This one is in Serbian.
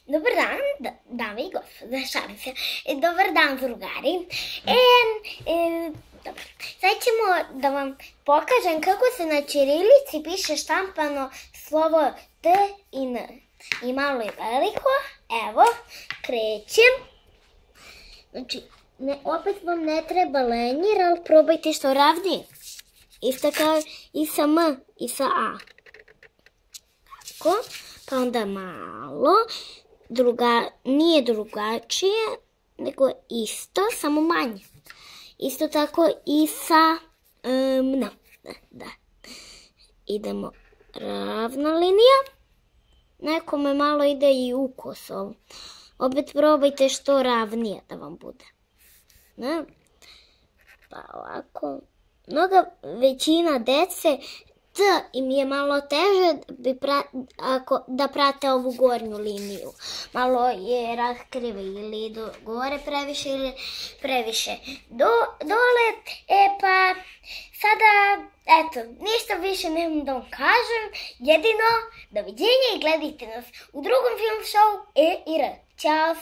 Dobar dan, dame i gospode, šalim se. Dobar dan, drugari. Dobro. Sad ćemo da vam pokažem kako se na ćirilici piše štampano slovo T i N. I malo i veliko. Evo, krećem. Znači, opet vam ne treba lenjir, ali probajte što ravnije. Isto kao i sa M i sa A. Tako, pa onda malo. Nije drugačije, nego isto, samo manje. Isto tako i sa M. Da. Idemo ravna linija. Nekome malo ide i ukoso. Opet probajte što ravnije da vam bude. Pa ovako. Većina dece T im je malo teže da prate ovu gornju liniju. Malo je raskrive ili gore previše ili previše dole. Pa sada, eto, ništa više nemam da vam kažem. Jedino, doviđenja i gledajte nas u drugom film show E i R. Ćao!